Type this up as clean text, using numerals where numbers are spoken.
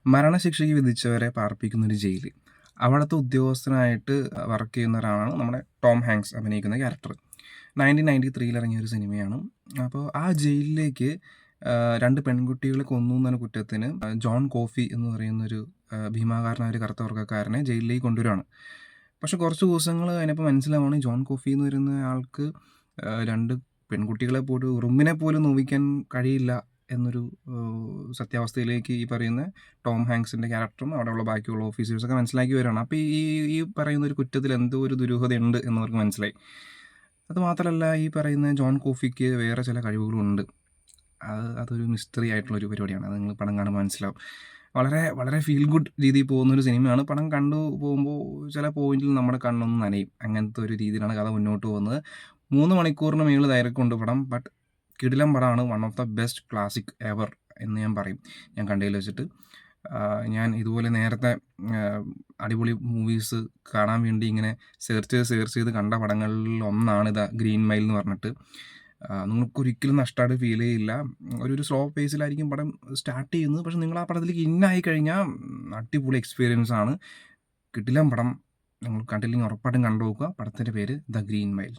മരണശിക്ഷയ്ക്ക് വിധിച്ചവരെ പാർപ്പിക്കുന്നൊരു jail. അവിടുത്തെ ഉദ്യോഗസ്ഥനായിട്ട് work ചെയ്യുന്ന ഒരാളാണ് നമ്മുടെ ടോം ഹാങ്ക്സ് അഭിനയിക്കുന്ന ക്യാരക്ടർ. 1993 ഇറങ്ങിയ ഒരു സിനിമയാണ്. അപ്പോൾ ആ ജയിലിലേക്ക് 2 പെൺകുട്ടികളെ കൊന്നു എന്ന കുറ്റത്തിന് ജോൺ കോഫി എന്ന് പറയുന്നൊരു ഭീമാകാരനായ ഒരു കറുത്ത വർഗ്ഗക്കാരനെ ജയിലിലേക്ക് കൊണ്ടുവരികയാണ്. പക്ഷെ കുറച്ച് ദിവസങ്ങൾ കഴിഞ്ഞപ്പോൾ മനസ്സിലാവുകയാണ് ജോൺ കോഫി എന്ന് പറയുന്ന ആൾക്ക് 2 പെൺകുട്ടികളെ പോലും ഉറുമ്പിനെ പോലും നോവിക്കാൻ കഴിയില്ല എന്നൊരു സത്യാവസ്ഥയിലേക്ക് ഈ പറയുന്ന ടോം ഹാങ്ക്സിൻ്റെ ക്യാരക്ടറും അവിടെയുള്ള ബാക്കിയുള്ള ഓഫീസേഴ്സൊക്കെ മനസ്സിലാക്കി വരികയാണ്. അപ്പോൾ ഈ പറയുന്ന ഒരു കുറ്റത്തിൽ എന്തോ ഒരു ദുരൂഹതയുണ്ട് എന്നവർക്ക് മനസ്സിലായി. അതുമാത്രമല്ല ഈ പറയുന്ന ജോൺ കോഫിക്ക് വേറെ ചില കഴിവുകളുണ്ട്. അതൊരു മിസ്റ്ററി ആയിട്ടുള്ളൊരു പരിപാടിയാണ്. അത് നിങ്ങൾ പടം കാണുമ്പോൾ മനസ്സിലാവും. വളരെ വളരെ ഫീൽ ഗുഡ് രീതിയിൽ പോകുന്നൊരു സിനിമയാണ്. പടം കണ്ടു പോകുമ്പോൾ ചില പോയിന്റിൽ നമ്മുടെ കണ്ണൊന്ന് നനയും. അങ്ങനത്തെ ഒരു രീതിയിലാണ് കഥ മുന്നോട്ട് പോകുന്നത്. 3 മണിക്കൂറിന് മേളിൽ ദൈർഘ്യമുണ്ട് പടം. ബട്ട് കിടിലം പടമാണ്. One of the best classic ever എന്ന് ഞാൻ പറയും ഞാൻ കണ്ടതിൽ വെച്ചിട്ട്. ഞാൻ ഇതുപോലെ നേരത്തെ അടിപൊളി മൂവീസ് കാണാൻ വേണ്ടി ഇങ്ങനെ സെർച്ച് ചെയ്ത് കണ്ട പടങ്ങളിൽ ഒന്നാണ് ഗ്രീൻ മൈൽ എന്ന് പറഞ്ഞിട്ട്. നിങ്ങൾക്കൊരിക്കലും നഷ്ടമായിട്ട് ഫീൽ ചെയ്യില്ല. ഒരു സ്ലോ പേസിലായിരിക്കും പടം സ്റ്റാർട്ട് ചെയ്യുന്നത്. പക്ഷെ നിങ്ങൾ ആ പടത്തിലേക്ക് ഇന്നായി കഴിഞ്ഞാൽ അടിപൊളി എക്സ്പീരിയൻസ് ആണ്. കിടിലം പടം. നിങ്ങൾ കണ്ടില്ലെങ്കിൽ ഉറപ്പായിട്ടും കണ്ടു നോക്കുക. പടത്തിൻ്റെ പേര് ദ ഗ്രീൻ മൈൽ.